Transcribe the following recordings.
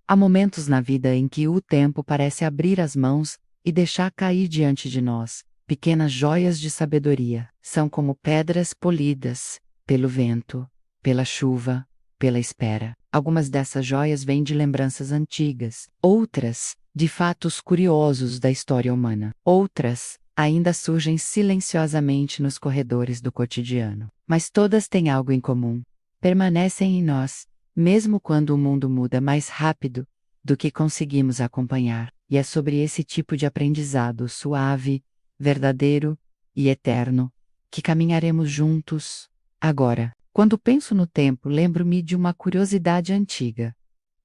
Há momentos na vida em que o tempo parece abrir as mãos e deixar cair diante de nós pequenas joias de sabedoria. São como pedras polidas pelo vento, pela chuva, pela espera. Algumas dessas joias vêm de lembranças antigas, outras de fatos curiosos da história humana. Outras ainda surgem silenciosamente nos corredores do cotidiano. Mas todas têm algo em comum. Permanecem em nós, mesmo quando o mundo muda mais rápido do que conseguimos acompanhar. E é sobre esse tipo de aprendizado suave, verdadeiro e eterno que caminharemos juntos agora. Quando penso no tempo, lembro-me de uma curiosidade antiga.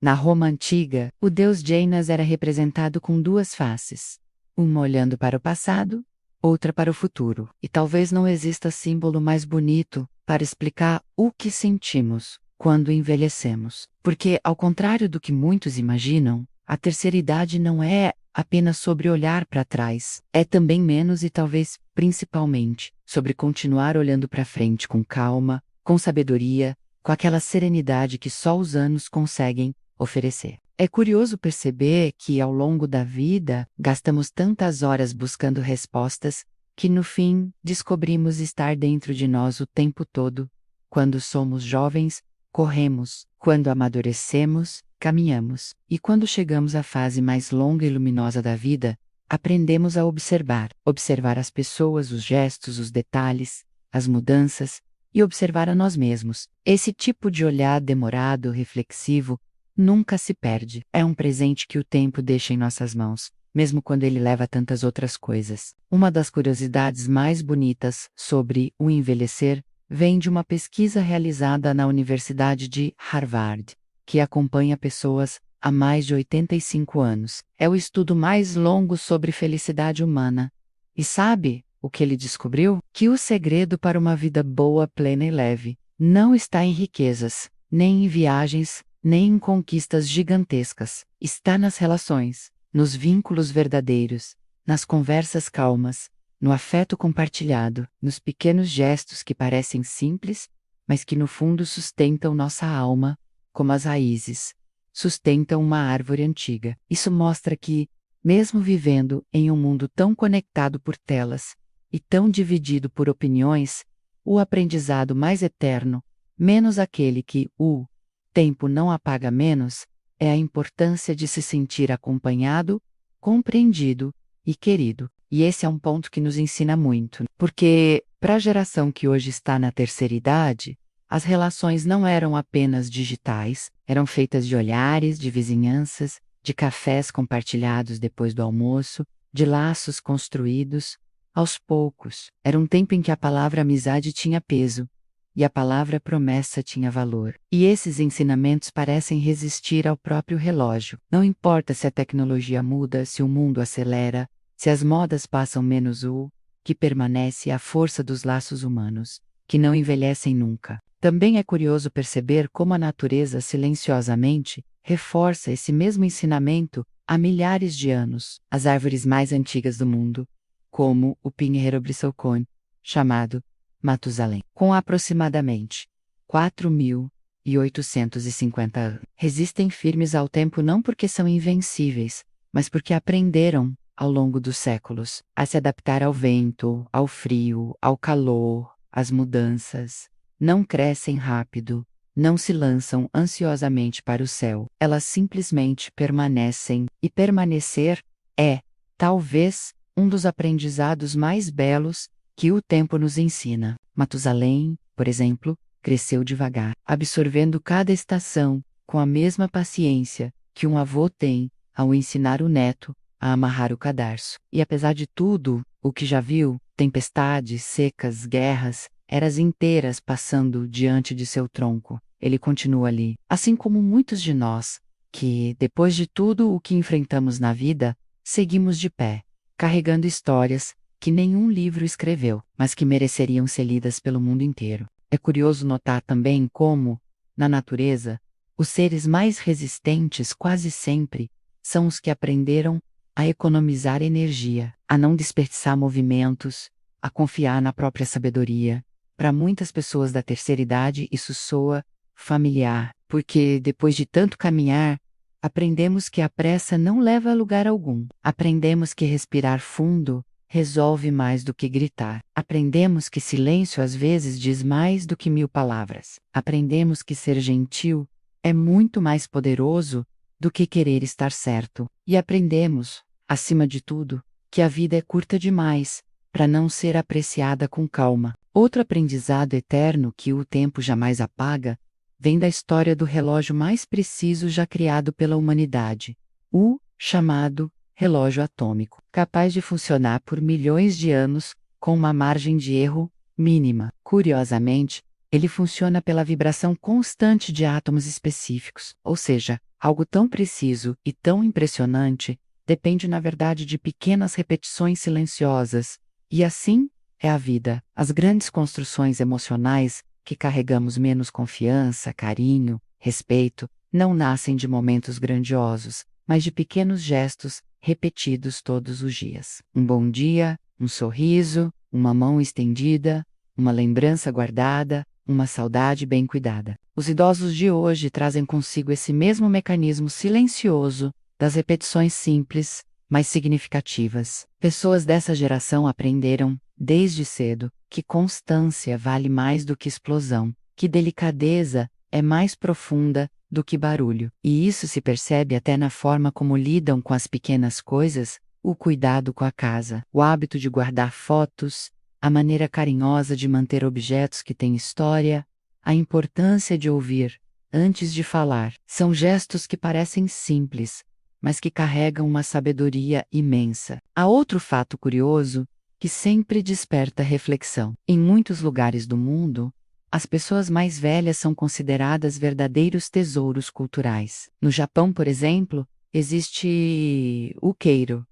Na Roma antiga, o deus Janus era representado com duas faces, uma olhando para o passado, outra para o futuro. E talvez não exista símbolo mais bonito para explicar o que sentimos quando envelhecemos. Porque, ao contrário do que muitos imaginam, a terceira idade não é apenas sobre olhar para trás, é também menos e talvez principalmente sobre continuar olhando para frente com calma, com sabedoria, com aquela serenidade que só os anos conseguem oferecer. É curioso perceber que, ao longo da vida, gastamos tantas horas buscando respostas que, no fim, descobrimos estar dentro de nós o tempo todo. Quando somos jovens, corremos. Quando amadurecemos, caminhamos. E quando chegamos à fase mais longa e luminosa da vida, aprendemos a observar. Observar as pessoas, os gestos, os detalhes, as mudanças, e observar a nós mesmos. Esse tipo de olhar demorado, reflexivo, nunca se perde. É um presente que o tempo deixa em nossas mãos, mesmo quando ele leva tantas outras coisas. Uma das curiosidades mais bonitas sobre o envelhecer vem de uma pesquisa realizada na Universidade de Harvard, que acompanha pessoas há mais de 85 anos. É o estudo mais longo sobre felicidade humana. E sabe o que ele descobriu? Que o segredo para uma vida boa, plena e leve não está em riquezas, nem em viagens, nem em conquistas gigantescas. Está nas relações, nos vínculos verdadeiros, nas conversas calmas, no afeto compartilhado, nos pequenos gestos que parecem simples, mas que no fundo sustentam nossa alma, como as raízes sustentam uma árvore antiga. Isso mostra que, mesmo vivendo em um mundo tão conectado por telas e tão dividido por opiniões, o aprendizado mais eterno, menos aquele que o tempo não apaga menos, é a importância de se sentir acompanhado, compreendido e querido. E esse é um ponto que nos ensina muito, porque, para a geração que hoje está na terceira idade, as relações não eram apenas digitais, eram feitas de olhares, de vizinhanças, de cafés compartilhados depois do almoço, de laços construídos aos poucos. Era um tempo em que a palavra amizade tinha peso e a palavra promessa tinha valor. E esses ensinamentos parecem resistir ao próprio relógio. Não importa se a tecnologia muda, se o mundo acelera, se as modas passam menos, o que permanece é a força dos laços humanos, que não envelhecem nunca. Também é curioso perceber como a natureza silenciosamente reforça esse mesmo ensinamento há milhares de anos. As árvores mais antigas do mundo, como o pinheiro bristlecone, chamado Matusalém, com aproximadamente 4.850 anos, resistem firmes ao tempo não porque são invencíveis, mas porque aprenderam, ao longo dos séculos, a se adaptar ao vento, ao frio, ao calor, às mudanças. Não crescem rápido, não se lançam ansiosamente para o céu. Elas simplesmente permanecem, e permanecer é, talvez, um dos aprendizados mais belos que o tempo nos ensina. Matusalém, por exemplo, cresceu devagar, absorvendo cada estação, com a mesma paciência que um avô tem ao ensinar o neto a amarrar o cadarço. E apesar de tudo o que já viu, tempestades, secas, guerras, eras inteiras passando diante de seu tronco, ele continua ali. Assim como muitos de nós, que, depois de tudo o que enfrentamos na vida, seguimos de pé, carregando histórias que nenhum livro escreveu, mas que mereceriam ser lidas pelo mundo inteiro. É curioso notar também como, na natureza, os seres mais resistentes quase sempre são os que aprenderam a economizar energia, a não desperdiçar movimentos, a confiar na própria sabedoria. Para muitas pessoas da terceira idade, isso soa familiar, porque depois de tanto caminhar, Aprendemos que a pressa não leva a lugar algum. Aprendemos que respirar fundo resolve mais do que gritar. Aprendemos que silêncio às vezes diz mais do que 1000 palavras. Aprendemos que ser gentil é muito mais poderoso do que querer estar certo. E aprendemos, acima de tudo, que a vida é curta demais para não ser apreciada com calma. Outro aprendizado eterno que o tempo jamais apaga vem da história do relógio mais preciso já criado pela humanidade, o chamado relógio atômico, capaz de funcionar por milhões de anos com uma margem de erro mínima. Curiosamente, ele funciona pela vibração constante de átomos específicos, ou seja, algo tão preciso e tão impressionante depende na verdade de pequenas repetições silenciosas. E assim é a vida. As grandes construções emocionais que carregamos menos confiança, carinho, respeito, não nascem de momentos grandiosos, mas de pequenos gestos repetidos todos os dias. Um bom dia, um sorriso, uma mão estendida, uma lembrança guardada, uma saudade bem cuidada. Os idosos de hoje trazem consigo esse mesmo mecanismo silencioso das repetições simples, mas significativas. Pessoas dessa geração aprenderam, desde cedo, que constância vale mais do que explosão, que delicadeza é mais profunda do que barulho. E isso se percebe até na forma como lidam com as pequenas coisas, o cuidado com a casa, o hábito de guardar fotos, a maneira carinhosa de manter objetos que têm história, a importância de ouvir, antes de falar. São gestos que parecem simples, mas que carregam uma sabedoria imensa. Há outro fato curioso que sempre desperta reflexão. Em muitos lugares do mundo, as pessoas mais velhas são consideradas verdadeiros tesouros culturais. No Japão, por exemplo, existe o Keiro,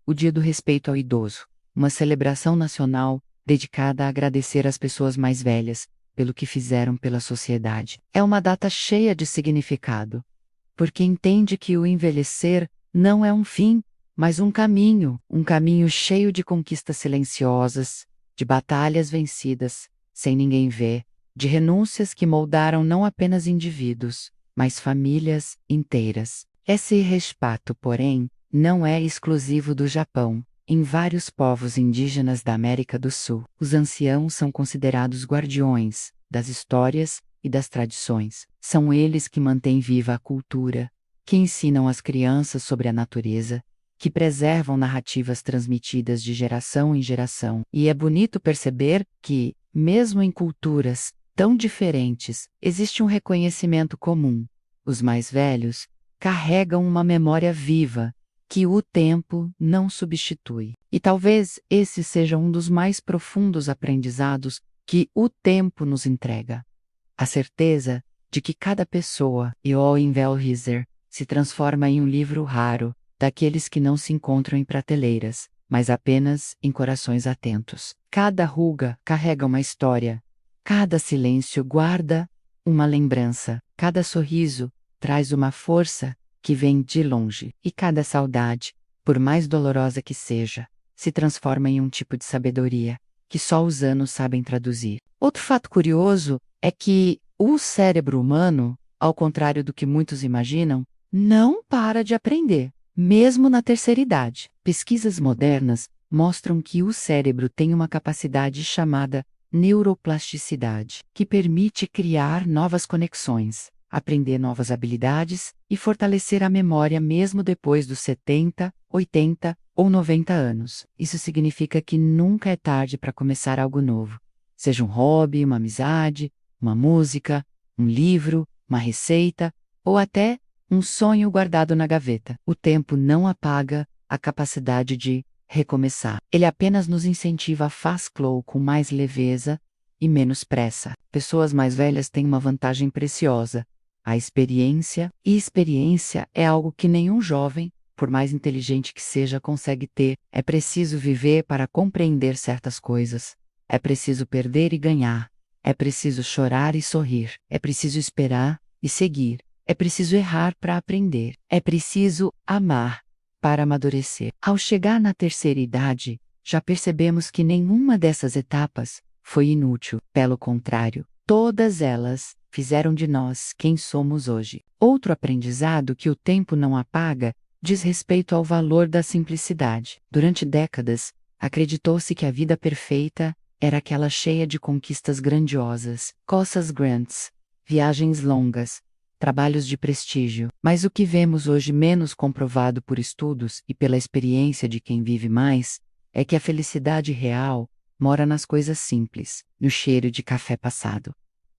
o Dia do Respeito ao Idoso, uma celebração nacional dedicada a agradecer às pessoas mais velhas pelo que fizeram pela sociedade. É uma data cheia de significado, porque entende que o envelhecer não é um fim, mas um caminho cheio de conquistas silenciosas, de batalhas vencidas, sem ninguém ver, de renúncias que moldaram não apenas indivíduos, mas famílias inteiras. Esse respeito, porém, não é exclusivo do Japão. Em vários povos indígenas da América do Sul, os anciãos são considerados guardiões das histórias e das tradições. São eles que mantêm viva a cultura, que ensinam as crianças sobre a natureza, que preservam narrativas transmitidas de geração em geração. E é bonito perceber que, mesmo em culturas tão diferentes, existe um reconhecimento comum. Os mais velhos carregam uma memória viva, que o tempo não substitui. E talvez esse seja um dos mais profundos aprendizados que o tempo nos entrega. A certeza de que cada pessoa, e o Invelhizer, se transforma em um livro raro, daqueles que não se encontram em prateleiras, mas apenas em corações atentos. Cada ruga carrega uma história, cada silêncio guarda uma lembrança, cada sorriso traz uma força que vem de longe, e cada saudade, por mais dolorosa que seja, se transforma em um tipo de sabedoria que só os anos sabem traduzir. Outro fato curioso é que o cérebro humano, ao contrário do que muitos imaginam, não para de aprender, mesmo na terceira idade. Pesquisas modernas mostram que o cérebro tem uma capacidade chamada neuroplasticidade, que permite criar novas conexões, aprender novas habilidades e fortalecer a memória mesmo depois dos 70, 80 ou 90 anos. Isso significa que nunca é tarde para começar algo novo. Seja um hobby, uma amizade, uma música, um livro, uma receita ou até um sonho guardado na gaveta. O tempo não apaga a capacidade de recomeçar. Ele apenas nos incentiva a faz-lo com mais leveza e menos pressa. Pessoas mais velhas têm uma vantagem preciosa: a experiência. E experiência é algo que nenhum jovem, por mais inteligente que seja, consegue ter. É preciso viver para compreender certas coisas. É preciso perder e ganhar. É preciso chorar e sorrir. É preciso esperar e seguir. É preciso errar para aprender. É preciso amar para amadurecer. Ao chegar na terceira idade, já percebemos que nenhuma dessas etapas foi inútil. Pelo contrário, todas elas fizeram de nós quem somos hoje. Outro aprendizado que o tempo não apaga diz respeito ao valor da simplicidade. Durante décadas, acreditou-se que a vida perfeita era aquela cheia de conquistas grandiosas, coisas grandes, viagens longas, trabalhos de prestígio. Mas o que vemos hoje, menos comprovado por estudos e pela experiência de quem vive mais, é que a felicidade real mora nas coisas simples, no cheiro de café passado,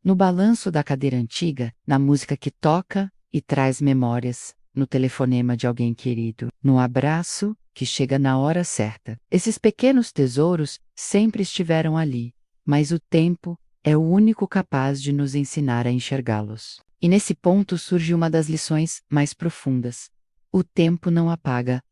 no balanço da cadeira antiga, na música que toca e traz memórias, no telefonema de alguém querido, no abraço que chega na hora certa. Esses pequenos tesouros sempre estiveram ali, mas o tempo é o único capaz de nos ensinar a enxergá-los. E nesse ponto surge uma das lições mais profundas. O tempo não apaga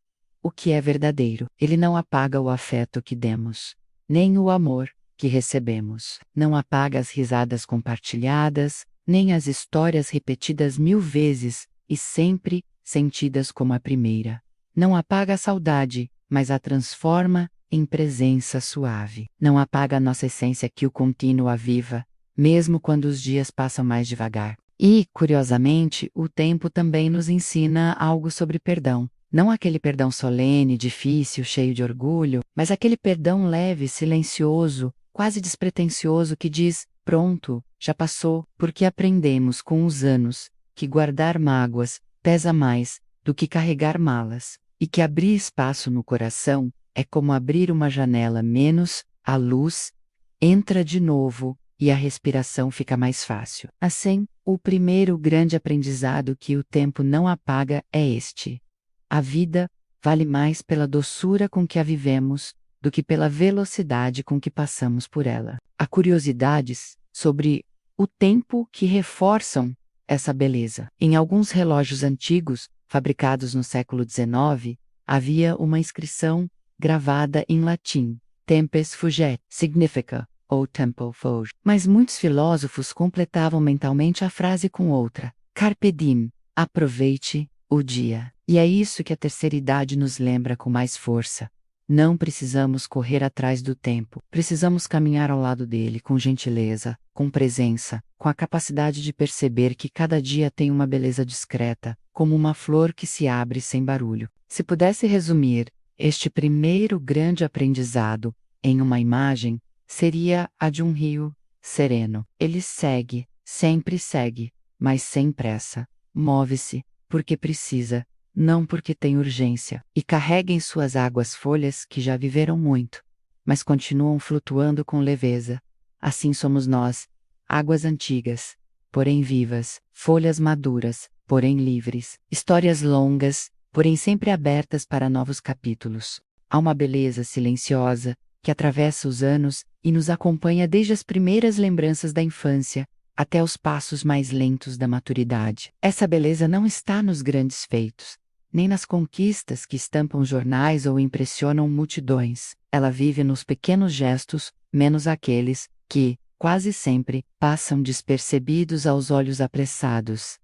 o que é verdadeiro. Ele não apaga o afeto que demos, nem o amor que recebemos. Não apaga as risadas compartilhadas, nem as histórias repetidas 1000 vezes e sempre sentidas como a primeira. Não apaga a saudade, mas a transforma em presença suave. Não apaga a nossa essência que o continua viva, mesmo quando os dias passam mais devagar. E, curiosamente, o tempo também nos ensina algo sobre perdão. Não aquele perdão solene, difícil, cheio de orgulho, mas aquele perdão leve, silencioso, quase despretensioso que diz: pronto, já passou, porque aprendemos com os anos que guardar mágoas pesa mais do que carregar malas, e que abrir espaço no coração é como abrir uma janela menos, a luz entra de novo e a respiração fica mais fácil. Assim, o primeiro grande aprendizado que o tempo não apaga é este: a vida vale mais pela doçura com que a vivemos do que pela velocidade com que passamos por ela. Há curiosidades sobre o tempo que reforçam essa beleza. Em alguns relógios antigos, fabricados no século XIX, havia uma inscrição gravada em latim: Tempus fugit, significa ou tempo foge. Mas muitos filósofos completavam mentalmente a frase com outra: Carpe diem, aproveite o dia. E é isso que a terceira idade nos lembra com mais força. Não precisamos correr atrás do tempo, precisamos caminhar ao lado dele com gentileza, com presença, com a capacidade de perceber que cada dia tem uma beleza discreta, como uma flor que se abre sem barulho. Se pudesse resumir este primeiro grande aprendizado em uma imagem, seria a de um rio sereno. Ele segue, sempre segue, mas sem pressa. Move-se porque precisa, não porque tem urgência, e carrega em suas águas folhas que já viveram muito, mas continuam flutuando com leveza. Assim somos nós, águas antigas, porém vivas, folhas maduras, porém livres, histórias longas, porém sempre abertas para novos capítulos. Há uma beleza silenciosa que atravessa os anos e nos acompanha desde as primeiras lembranças da infância até os passos mais lentos da maturidade. Essa beleza não está nos grandes feitos, nem nas conquistas que estampam jornais ou impressionam multidões. Ela vive nos pequenos gestos, menos aqueles que, quase sempre, passam despercebidos aos olhos apressados,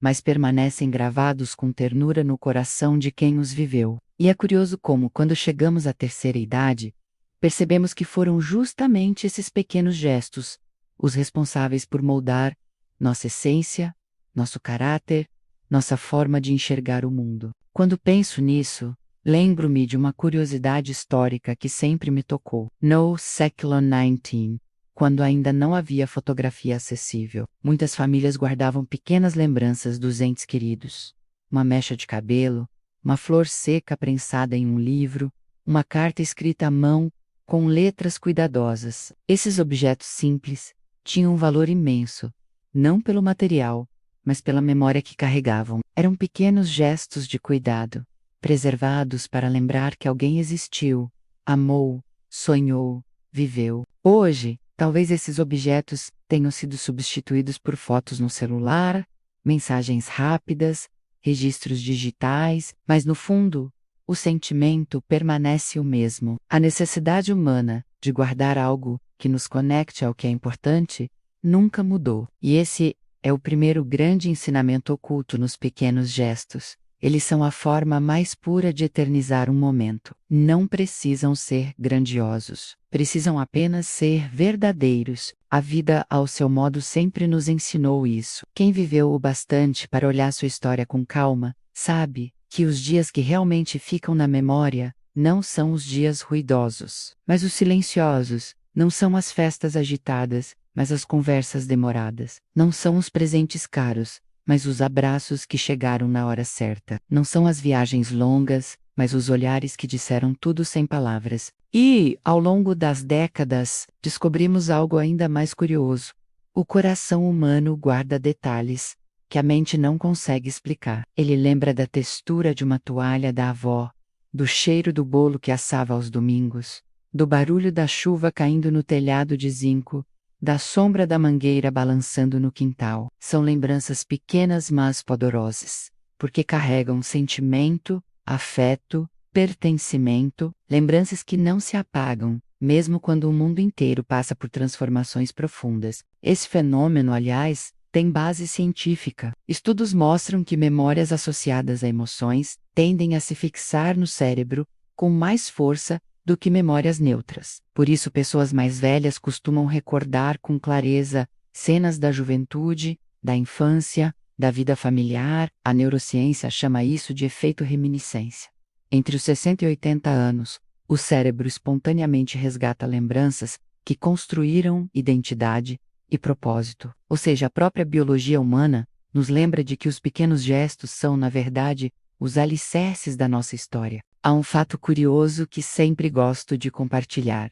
mas permanecem gravados com ternura no coração de quem os viveu. E é curioso como, quando chegamos à terceira idade, percebemos que foram justamente esses pequenos gestos os responsáveis por moldar nossa essência, nosso caráter, nossa forma de enxergar o mundo. Quando penso nisso, lembro-me de uma curiosidade histórica que sempre me tocou. No século XIX, quando ainda não havia fotografia acessível, muitas famílias guardavam pequenas lembranças dos entes queridos. Uma mecha de cabelo, uma flor seca prensada em um livro, uma carta escrita à mão com letras cuidadosas. Esses objetos simples tinham um valor imenso, não pelo material, mas pela memória que carregavam. Eram pequenos gestos de cuidado, preservados para lembrar que alguém existiu, amou, sonhou, viveu. Hoje, talvez esses objetos tenham sido substituídos por fotos no celular, mensagens rápidas, registros digitais, mas no fundo, o sentimento permanece o mesmo. A necessidade humana de guardar algo que nos conecte ao que é importante nunca mudou. E esse é o primeiro grande ensinamento oculto nos pequenos gestos. Eles são a forma mais pura de eternizar um momento. Não precisam ser grandiosos. Precisam apenas ser verdadeiros. A vida, ao seu modo, sempre nos ensinou isso. Quem viveu o bastante para olhar sua história com calma, sabe que os dias que realmente ficam na memória não são os dias ruidosos, mas os silenciosos. Não são as festas agitadas, mas as conversas demoradas. Não são os presentes caros, mas os abraços que chegaram na hora certa. Não são as viagens longas, mas os olhares que disseram tudo sem palavras. E, ao longo das décadas, descobrimos algo ainda mais curioso. O coração humano guarda detalhes que a mente não consegue explicar. Ele lembra da textura de uma toalha da avó, do cheiro do bolo que assava aos domingos, do barulho da chuva caindo no telhado de zinco, da sombra da mangueira balançando no quintal. São lembranças pequenas mas poderosas, porque carregam sentimento, afeto, pertencimento, lembranças que não se apagam, mesmo quando o mundo inteiro passa por transformações profundas. Esse fenômeno, aliás, tem base científica. Estudos mostram que memórias associadas a emoções tendem a se fixar no cérebro com mais força do que memórias neutras. Por isso, pessoas mais velhas costumam recordar com clareza cenas da juventude, da infância, da vida familiar. A neurociência chama isso de efeito reminiscência. Entre os 60 e 80 anos, o cérebro espontaneamente resgata lembranças que construíram identidade e propósito. Ou seja, a própria biologia humana nos lembra de que os pequenos gestos são, na verdade, os alicerces da nossa história. Há um fato curioso que sempre gosto de compartilhar.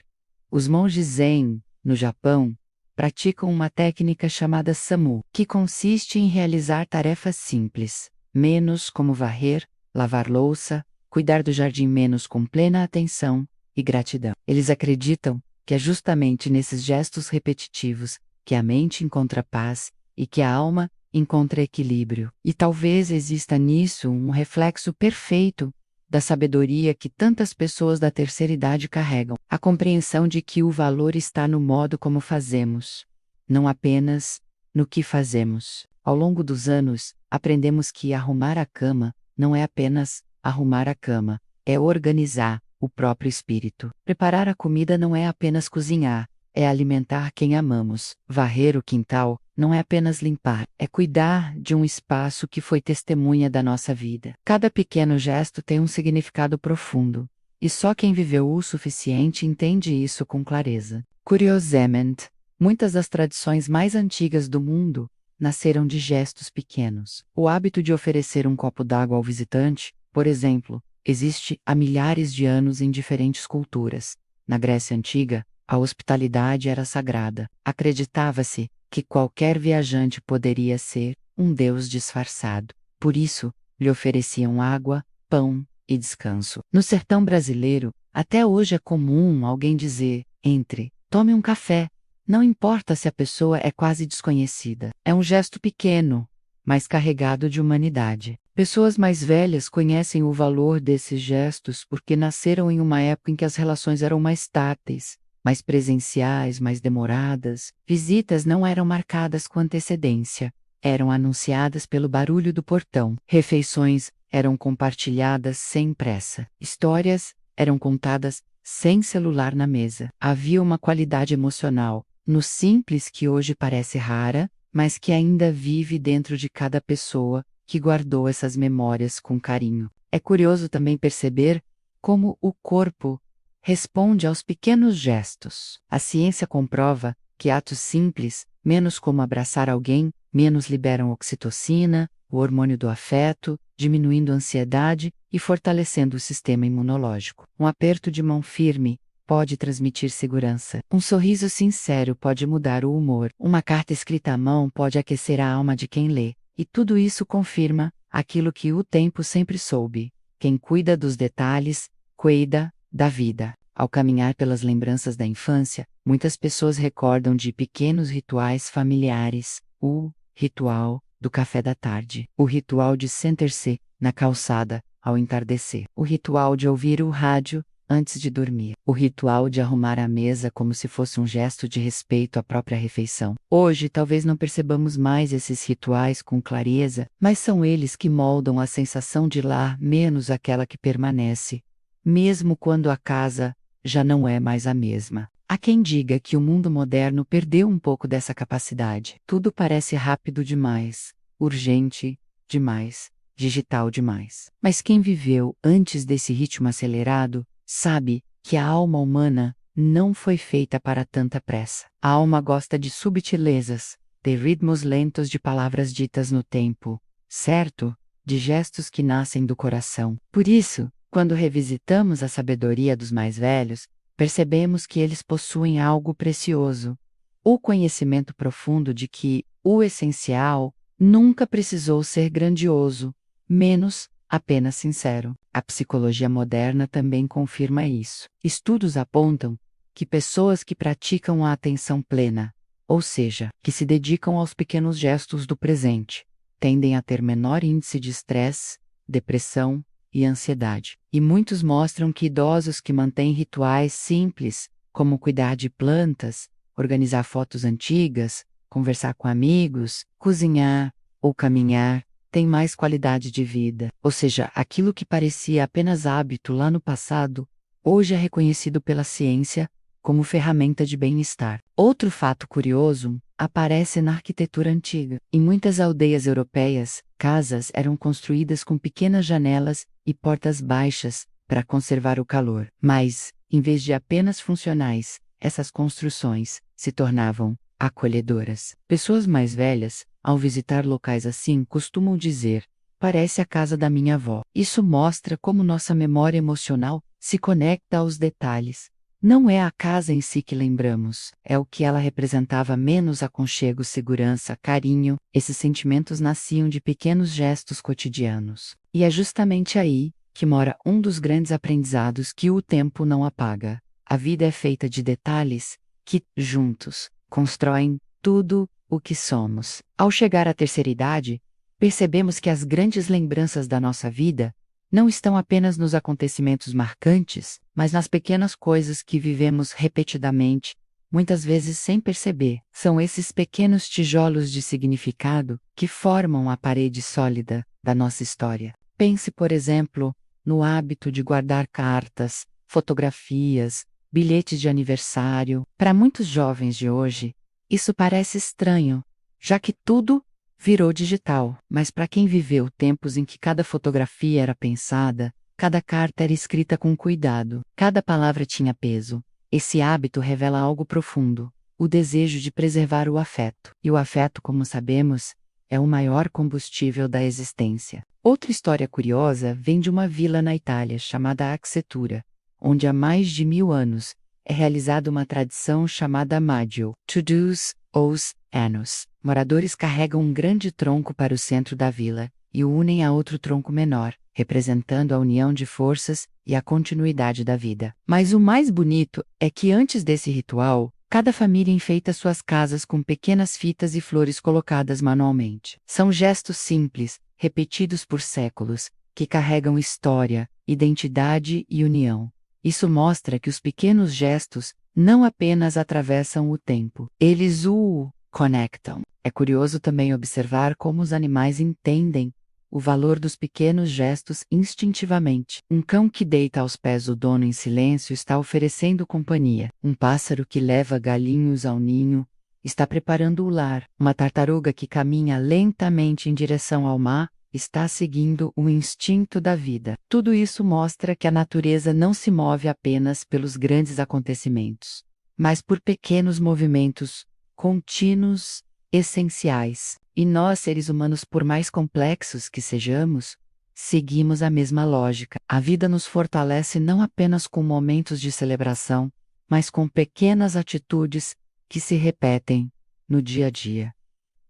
Os monges Zen, no Japão, praticam uma técnica chamada Samu, que consiste em realizar tarefas simples, menos como varrer, lavar louça, cuidar do jardim menos com plena atenção e gratidão. Eles acreditam que é justamente nesses gestos repetitivos que a mente encontra paz e que a alma encontra equilíbrio. E talvez exista nisso um reflexo perfeito da sabedoria que tantas pessoas da terceira idade carregam. A compreensão de que o valor está no modo como fazemos, não apenas no que fazemos. Ao longo dos anos, aprendemos que arrumar a cama não é apenas arrumar a cama, é organizar o próprio espírito. Preparar a comida não é apenas cozinhar, é alimentar quem amamos. Varrer o quintal não é apenas limpar, é cuidar de um espaço que foi testemunha da nossa vida. Cada pequeno gesto tem um significado profundo, e só quem viveu o suficiente entende isso com clareza. Curiosamente, muitas das tradições mais antigas do mundo nasceram de gestos pequenos. O hábito de oferecer um copo d'água ao visitante, por exemplo, existe há milhares de anos em diferentes culturas. Na Grécia Antiga, a hospitalidade era sagrada. Acreditava-se que qualquer viajante poderia ser um deus disfarçado. Por isso, lhe ofereciam água, pão e descanso. No sertão brasileiro, até hoje é comum alguém dizer: "Entre, tome um café." Não importa se a pessoa é quase desconhecida. É um gesto pequeno, mas carregado de humanidade. Pessoas mais velhas conhecem o valor desses gestos porque nasceram em uma época em que as relações eram mais táteis, mais presenciais, mais demoradas. Visitas não eram marcadas com antecedência, eram anunciadas pelo barulho do portão. Refeições eram compartilhadas sem pressa. Histórias eram contadas sem celular na mesa. Havia uma qualidade emocional no simples que hoje parece rara, mas que ainda vive dentro de cada pessoa que guardou essas memórias com carinho. É curioso também perceber como o corpo responde aos pequenos gestos. A ciência comprova que atos simples, menos como abraçar alguém, menos liberam oxitocina, o hormônio do afeto, diminuindo a ansiedade e fortalecendo o sistema imunológico. Um aperto de mão firme pode transmitir segurança. Um sorriso sincero pode mudar o humor. Uma carta escrita à mão pode aquecer a alma de quem lê. E tudo isso confirma aquilo que o tempo sempre soube. Quem cuida dos detalhes, cuida da vida. Ao caminhar pelas lembranças da infância, muitas pessoas recordam de pequenos rituais familiares. O ritual do café da tarde. O ritual de sentar-se na calçada ao entardecer. O ritual de ouvir o rádio antes de dormir. O ritual de arrumar a mesa como se fosse um gesto de respeito à própria refeição. Hoje, talvez não percebamos mais esses rituais com clareza, mas são eles que moldam a sensação de lar, menos aquela que permanece, mesmo quando a casa já não é mais a mesma. Há quem diga que o mundo moderno perdeu um pouco dessa capacidade. Tudo parece rápido demais, urgente demais, digital demais. Mas quem viveu antes desse ritmo acelerado, sabe que a alma humana não foi feita para tanta pressa. A alma gosta de subtilezas, de ritmos lentos de palavras ditas no tempo, certo? De gestos que nascem do coração. Por isso, quando revisitamos a sabedoria dos mais velhos, percebemos que eles possuem algo precioso, o conhecimento profundo de que o essencial nunca precisou ser grandioso, menos apenas sincero. A psicologia moderna também confirma isso. Estudos apontam que pessoas que praticam a atenção plena, ou seja, que se dedicam aos pequenos gestos do presente, tendem a ter menor índice de estresse, depressão e ansiedade. E muitos mostram que idosos que mantêm rituais simples, como cuidar de plantas, organizar fotos antigas, conversar com amigos, cozinhar ou caminhar, têm mais qualidade de vida. Ou seja, aquilo que parecia apenas hábito lá no passado, hoje é reconhecido pela ciência como ferramenta de bem-estar. Outro fato curioso aparece na arquitetura antiga. Em muitas aldeias europeias, casas eram construídas com pequenas janelas e portas baixas para conservar o calor. Mas, em vez de apenas funcionais, essas construções se tornavam acolhedoras. Pessoas mais velhas, ao visitar locais assim, costumam dizer: "Parece a casa da minha avó". Isso mostra como nossa memória emocional se conecta aos detalhes. Não é a casa em si que lembramos, é o que ela representava, menos aconchego, segurança, carinho. Esses sentimentos nasciam de pequenos gestos cotidianos. E é justamente aí que mora um dos grandes aprendizados que o tempo não apaga. A vida é feita de detalhes que, juntos, constroem tudo o que somos. Ao chegar à terceira idade, percebemos que as grandes lembranças da nossa vida não estão apenas nos acontecimentos marcantes, mas nas pequenas coisas que vivemos repetidamente, muitas vezes sem perceber. São esses pequenos tijolos de significado que formam a parede sólida da nossa história. Pense, por exemplo, no hábito de guardar cartas, fotografias, bilhetes de aniversário. Para muitos jovens de hoje, isso parece estranho, já que tudo virou digital, mas para quem viveu tempos em que cada fotografia era pensada, cada carta era escrita com cuidado, cada palavra tinha peso, esse hábito revela algo profundo: o desejo de preservar o afeto. E o afeto, como sabemos, é o maior combustível da existência. Outra história curiosa vem de uma vila na Itália chamada Accetura, onde há mais de 1000 anos é realizada uma tradição chamada Maggio, Todos os Anos. Moradores carregam um grande tronco para o centro da vila e o unem a outro tronco menor, representando a união de forças e a continuidade da vida. Mas o mais bonito é que antes desse ritual, cada família enfeita suas casas com pequenas fitas e flores colocadas manualmente. São gestos simples, repetidos por séculos, que carregam história, identidade e união. Isso mostra que os pequenos gestos não apenas atravessam o tempo, eles o conectam. É curioso também observar como os animais entendem o valor dos pequenos gestos instintivamente. Um cão que deita aos pés do dono em silêncio está oferecendo companhia. Um pássaro que leva galinhos ao ninho está preparando o lar. Uma tartaruga que caminha lentamente em direção ao mar está seguindo o instinto da vida. Tudo isso mostra que a natureza não se move apenas pelos grandes acontecimentos, mas por pequenos movimentos contínuos, essenciais. E nós, seres humanos, por mais complexos que sejamos, seguimos a mesma lógica. A vida nos fortalece não apenas com momentos de celebração, mas com pequenas atitudes que se repetem no dia a dia.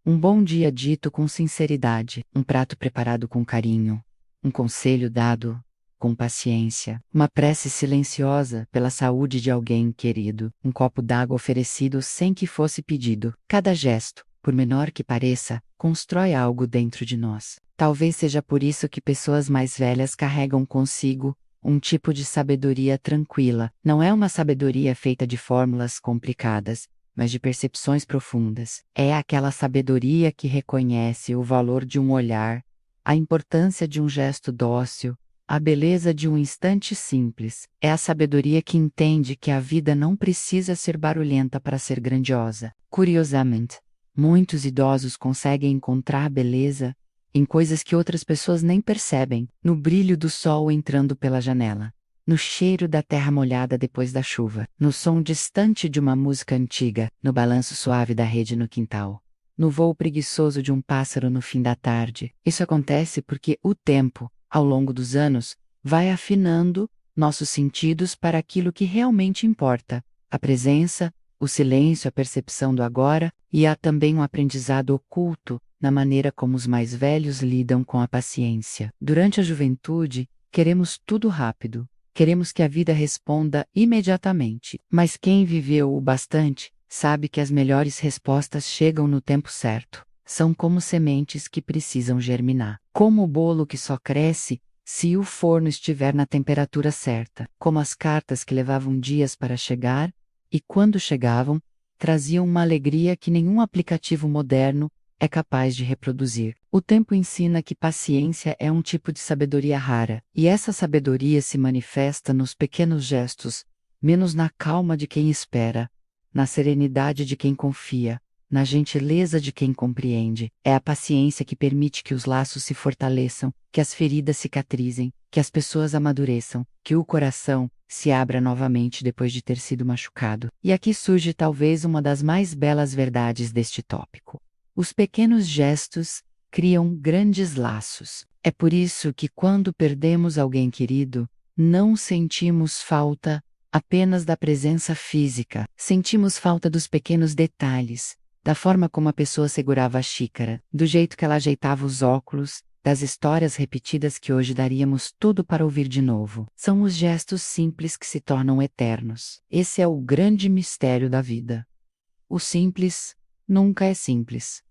Um bom dia dito com sinceridade, um prato preparado com carinho, um conselho dado com paciência, uma prece silenciosa pela saúde de alguém querido, um copo d'água oferecido sem que fosse pedido. Cada gesto, por menor que pareça, constrói algo dentro de nós. Talvez seja por isso que pessoas mais velhas carregam consigo um tipo de sabedoria tranquila. Não é uma sabedoria feita de fórmulas complicadas, mas de percepções profundas. É aquela sabedoria que reconhece o valor de um olhar, a importância de um gesto dócil, a beleza de um instante simples. É a sabedoria que entende que a vida não precisa ser barulhenta para ser grandiosa. Curiosamente, muitos idosos conseguem encontrar beleza em coisas que outras pessoas nem percebem, no brilho do sol entrando pela janela, no cheiro da terra molhada depois da chuva, no som distante de uma música antiga, no balanço suave da rede no quintal, no voo preguiçoso de um pássaro no fim da tarde. Isso acontece porque o tempo, ao longo dos anos, vai afinando nossos sentidos para aquilo que realmente importa: a presença, o silêncio, a percepção do agora, e há também um aprendizado oculto na maneira como os mais velhos lidam com a paciência. Durante a juventude, queremos tudo rápido. Queremos que a vida responda imediatamente. Mas quem viveu o bastante sabe que as melhores respostas chegam no tempo certo. São como sementes que precisam germinar. Como o bolo que só cresce se o forno estiver na temperatura certa. Como as cartas que levavam dias para chegar e, quando chegavam, traziam uma alegria que nenhum aplicativo moderno é capaz de reproduzir. O tempo ensina que paciência é um tipo de sabedoria rara, e essa sabedoria se manifesta nos pequenos gestos, menos na calma de quem espera, na serenidade de quem confia, na gentileza de quem compreende. É a paciência que permite que os laços se fortaleçam, que as feridas cicatrizem, que as pessoas amadureçam, que o coração se abra novamente depois de ter sido machucado. E aqui surge talvez uma das mais belas verdades deste tópico. Os pequenos gestos criam grandes laços. É por isso que, quando perdemos alguém querido, não sentimos falta apenas da presença física. Sentimos falta dos pequenos detalhes, da forma como a pessoa segurava a xícara, do jeito que ela ajeitava os óculos, das histórias repetidas que hoje daríamos tudo para ouvir de novo. São os gestos simples que se tornam eternos. Esse é o grande mistério da vida. O simples nunca é simples.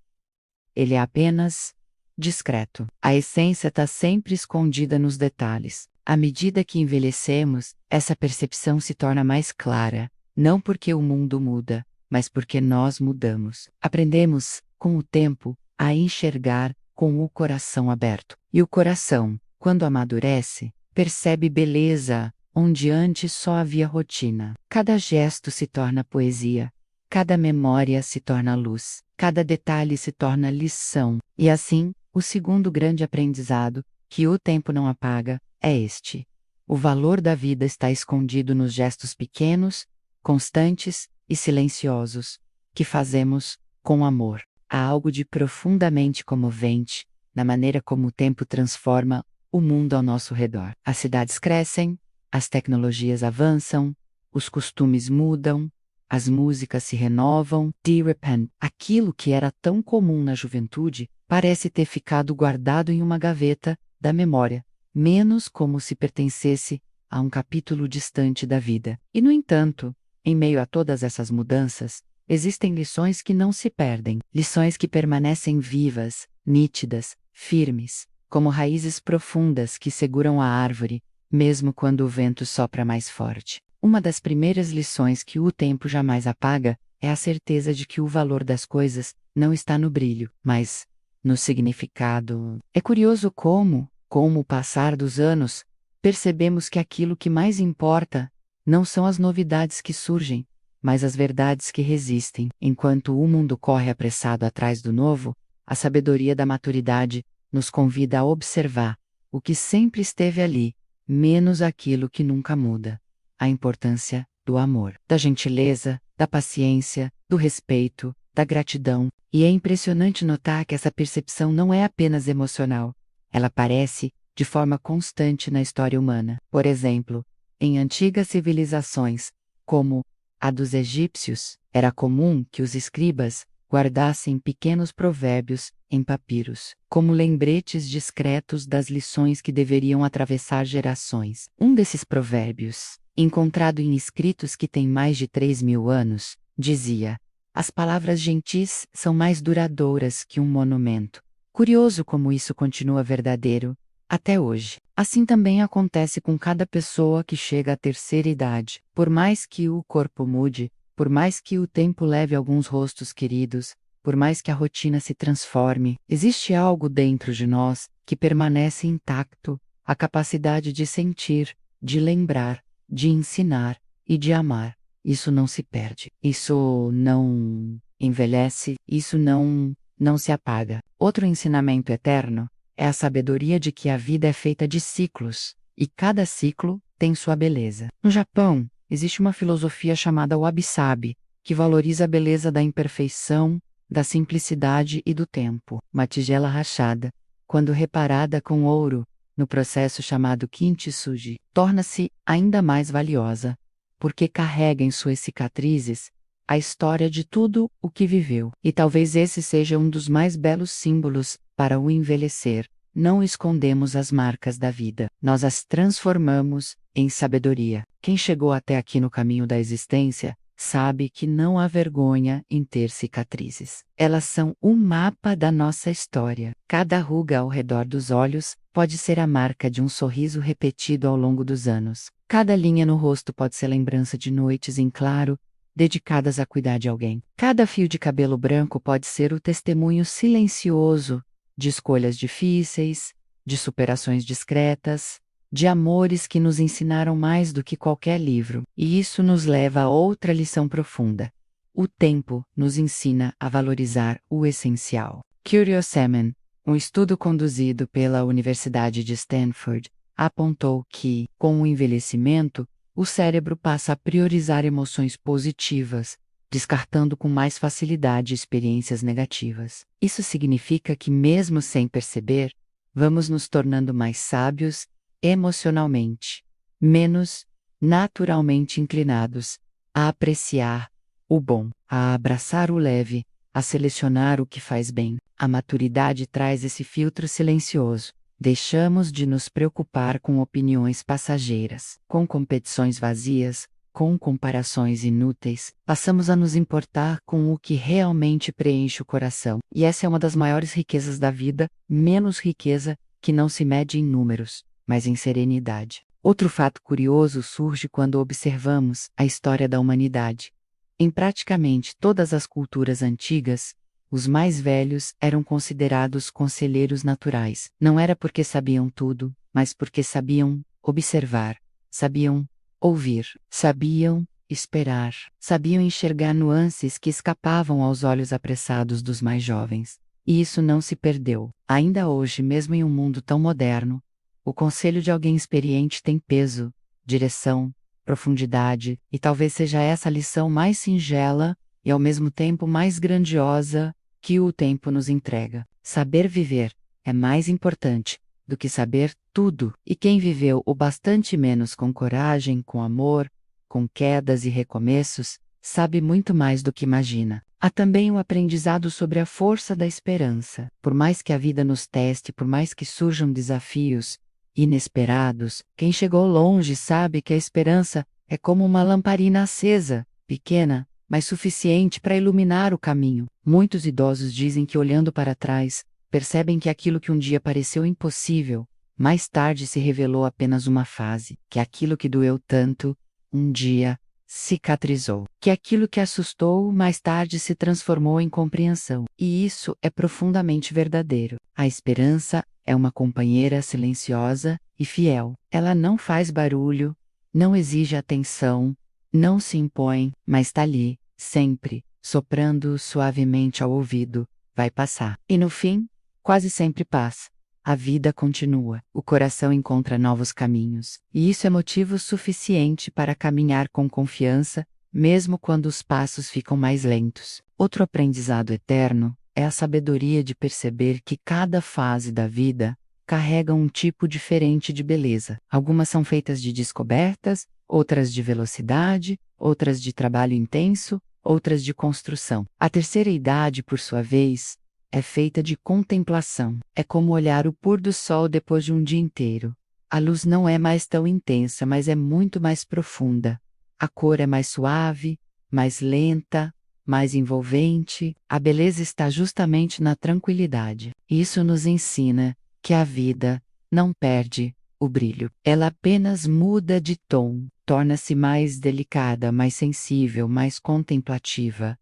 Ele é apenas discreto. A essência está sempre escondida nos detalhes. À medida que envelhecemos, essa percepção se torna mais clara, não porque o mundo muda, mas porque nós mudamos. Aprendemos, com o tempo, a enxergar com o coração aberto. E o coração, quando amadurece, percebe beleza onde antes só havia rotina. Cada gesto se torna poesia. Cada memória se torna luz, cada detalhe se torna lição. E assim, o segundo grande aprendizado, que o tempo não apaga, é este: o valor da vida está escondido nos gestos pequenos, constantes e silenciosos, que fazemos com amor. Há algo de profundamente comovente na maneira como o tempo transforma o mundo ao nosso redor. As cidades crescem, as tecnologias avançam, os costumes mudam, as músicas se renovam. De repente, aquilo que era tão comum na juventude parece ter ficado guardado em uma gaveta da memória, menos como se pertencesse a um capítulo distante da vida. E, no entanto, em meio a todas essas mudanças, existem lições que não se perdem, lições que permanecem vivas, nítidas, firmes, como raízes profundas que seguram a árvore, mesmo quando o vento sopra mais forte. Uma das primeiras lições que o tempo jamais apaga é a certeza de que o valor das coisas não está no brilho, mas no significado. É curioso como, com o passar dos anos, percebemos que aquilo que mais importa não são as novidades que surgem, mas as verdades que resistem. Enquanto o mundo corre apressado atrás do novo, a sabedoria da maturidade nos convida a observar o que sempre esteve ali, menos aquilo que nunca muda. A importância do amor, da gentileza, da paciência, do respeito, da gratidão. E é impressionante notar que essa percepção não é apenas emocional. Ela aparece de forma constante na história humana. Por exemplo, em antigas civilizações, como a dos egípcios, era comum que os escribas guardassem pequenos provérbios em papiros, como lembretes discretos das lições que deveriam atravessar gerações. Um desses provérbios, encontrado em escritos que têm mais de 3.000 anos, dizia: "As palavras gentis são mais duradouras que um monumento." Curioso como isso continua verdadeiro até hoje. Assim também acontece com cada pessoa que chega à terceira idade. Por mais que o corpo mude, por mais que o tempo leve alguns rostos queridos, por mais que a rotina se transforme, existe algo dentro de nós que permanece intacto, a capacidade de sentir, de lembrar, de ensinar e de amar. Isso não se perde. Isso não envelhece, isso não se apaga. Outro ensinamento eterno é a sabedoria de que a vida é feita de ciclos, e cada ciclo tem sua beleza. No Japão, existe uma filosofia chamada wabi-sabi, que valoriza a beleza da imperfeição, da simplicidade e do tempo. Uma tigela rachada, quando reparada com ouro, no processo chamado kintsugi, torna-se ainda mais valiosa, porque carrega em suas cicatrizes a história de tudo o que viveu. E talvez esse seja um dos mais belos símbolos para o envelhecer. Não escondemos as marcas da vida, nós as transformamos em sabedoria. Quem chegou até aqui no caminho da existência sabe que não há vergonha em ter cicatrizes. Elas são o mapa da nossa história. Cada ruga ao redor dos olhos pode ser a marca de um sorriso repetido ao longo dos anos. Cada linha no rosto pode ser lembrança de noites em claro, dedicadas a cuidar de alguém. Cada fio de cabelo branco pode ser o testemunho silencioso de escolhas difíceis, de superações discretas, de amores que nos ensinaram mais do que qualquer livro. E isso nos leva a outra lição profunda. O tempo nos ensina a valorizar o essencial. Curiossemen, um estudo conduzido pela Universidade de Stanford, apontou que, com o envelhecimento, o cérebro passa a priorizar emoções positivas, descartando com mais facilidade experiências negativas. Isso significa que, mesmo sem perceber, vamos nos tornando mais sábios emocionalmente, menos naturalmente inclinados a apreciar o bom, a abraçar o leve, a selecionar o que faz bem. A maturidade traz esse filtro silencioso. Deixamos de nos preocupar com opiniões passageiras, com competições vazias, com comparações inúteis. Passamos a nos importar com o que realmente preenche o coração. E essa é uma das maiores riquezas da vida, menos riqueza que não se mede em números, mas em serenidade. Outro fato curioso surge quando observamos a história da humanidade. Em praticamente todas as culturas antigas, os mais velhos eram considerados conselheiros naturais. Não era porque sabiam tudo, mas porque sabiam observar, sabiam ouvir, sabiam esperar, sabiam enxergar nuances que escapavam aos olhos apressados dos mais jovens. E isso não se perdeu. Ainda hoje, mesmo em um mundo tão moderno, o conselho de alguém experiente tem peso, direção, profundidade, e talvez seja essa a lição mais singela e ao mesmo tempo mais grandiosa que o tempo nos entrega. Saber viver é mais importante do que saber tudo, e quem viveu o bastante menos com coragem, com amor, com quedas e recomeços, sabe muito mais do que imagina. Há também o aprendizado sobre a força da esperança. Por mais que a vida nos teste, por mais que surjam desafios inesperados, quem chegou longe sabe que a esperança é como uma lamparina acesa, pequena, mas suficiente para iluminar o caminho. Muitos idosos dizem que, olhando para trás, percebem que aquilo que um dia pareceu impossível, mais tarde se revelou apenas uma fase, que aquilo que doeu tanto, um dia, cicatrizou, que aquilo que assustou, mais tarde se transformou em compreensão. E isso é profundamente verdadeiro. A esperança é uma companheira silenciosa e fiel. Ela não faz barulho, não exige atenção, não se impõe, mas está ali, sempre, soprando suavemente ao ouvido. Vai passar. E no fim, quase sempre passa. A vida continua. O coração encontra novos caminhos. E isso é motivo suficiente para caminhar com confiança, mesmo quando os passos ficam mais lentos. Outro aprendizado eterno é a sabedoria de perceber que cada fase da vida carrega um tipo diferente de beleza. Algumas são feitas de descobertas, outras de velocidade, outras de trabalho intenso, outras de construção. A terceira idade, por sua vez, é feita de contemplação. É como olhar o pôr do sol depois de um dia inteiro. A luz não é mais tão intensa, mas é muito mais profunda. A cor é mais suave, mais lenta, mais envolvente. A beleza está justamente na tranquilidade. Isso nos ensina que a vida não perde o brilho. Ela apenas muda de tom, torna-se mais delicada, mais sensível, mais contemplativa.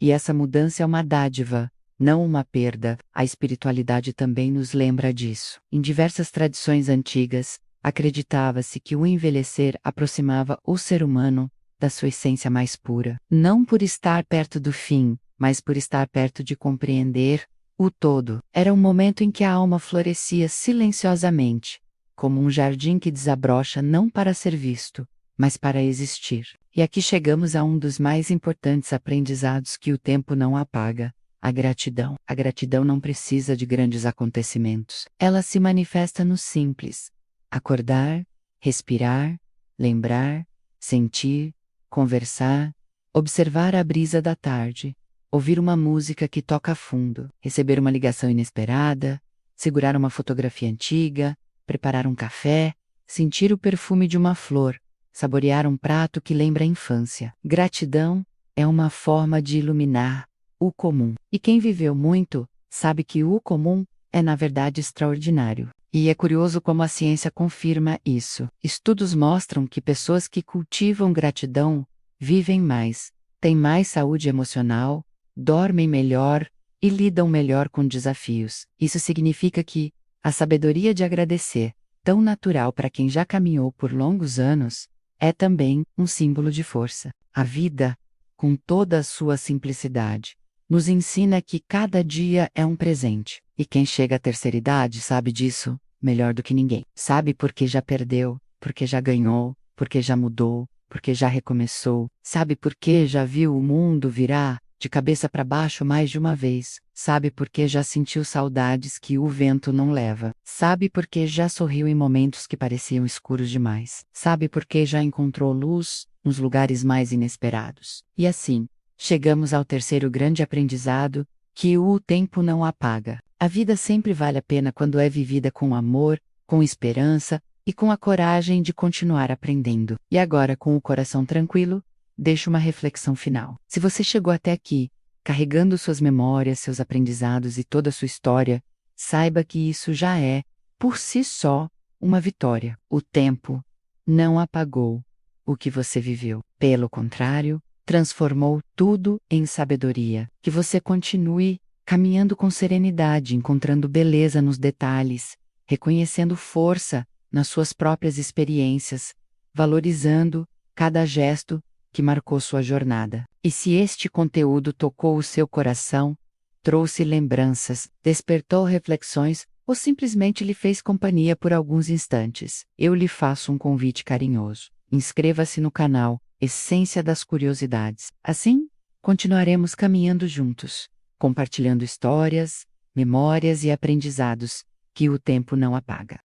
E essa mudança é uma dádiva, não uma perda. A espiritualidade também nos lembra disso. Em diversas tradições antigas, acreditava-se que o envelhecer aproximava o ser humano da sua essência mais pura. Não por estar perto do fim, mas por estar perto de compreender o todo. Era um momento em que a alma florescia silenciosamente, como um jardim que desabrocha não para ser visto, mas para existir. E aqui chegamos a um dos mais importantes aprendizados que o tempo não apaga: a gratidão. A gratidão não precisa de grandes acontecimentos. Ela se manifesta no simples: acordar, respirar, lembrar, sentir, conversar, observar a brisa da tarde, ouvir uma música que toca fundo, receber uma ligação inesperada, segurar uma fotografia antiga, preparar um café, sentir o perfume de uma flor, saborear um prato que lembra a infância. Gratidão é uma forma de iluminar o comum. E quem viveu muito sabe que o comum é, na verdade, extraordinário. E é curioso como a ciência confirma isso. Estudos mostram que pessoas que cultivam gratidão vivem mais, têm mais saúde emocional, dormem melhor e lidam melhor com desafios. Isso significa que a sabedoria de agradecer, tão natural para quem já caminhou por longos anos, é também um símbolo de força. A vida, com toda a sua simplicidade, nos ensina que cada dia é um presente. E quem chega à terceira idade sabe disso melhor do que ninguém. Sabe porque já perdeu, porque já ganhou, porque já mudou, porque já recomeçou. Sabe porque já viu o mundo virar de cabeça para baixo mais de uma vez. Sabe porque já sentiu saudades que o vento não leva. Sabe porque já sorriu em momentos que pareciam escuros demais. Sabe porque já encontrou luz nos lugares mais inesperados. E assim, chegamos ao terceiro grande aprendizado, que o tempo não apaga. A vida sempre vale a pena quando é vivida com amor, com esperança e com a coragem de continuar aprendendo. E agora, com o coração tranquilo, deixo uma reflexão final. Se você chegou até aqui, carregando suas memórias, seus aprendizados e toda a sua história, saiba que isso já é, por si só, uma vitória. O tempo não apagou o que você viveu. Pelo contrário, transformou tudo em sabedoria. Que você continue caminhando com serenidade, encontrando beleza nos detalhes, reconhecendo força nas suas próprias experiências, valorizando cada gesto que marcou sua jornada. E se este conteúdo tocou o seu coração, trouxe lembranças, despertou reflexões ou simplesmente lhe fez companhia por alguns instantes, eu lhe faço um convite carinhoso. Inscreva-se no canal Essência das Curiosidades. Assim, continuaremos caminhando juntos, compartilhando histórias, memórias e aprendizados que o tempo não apaga.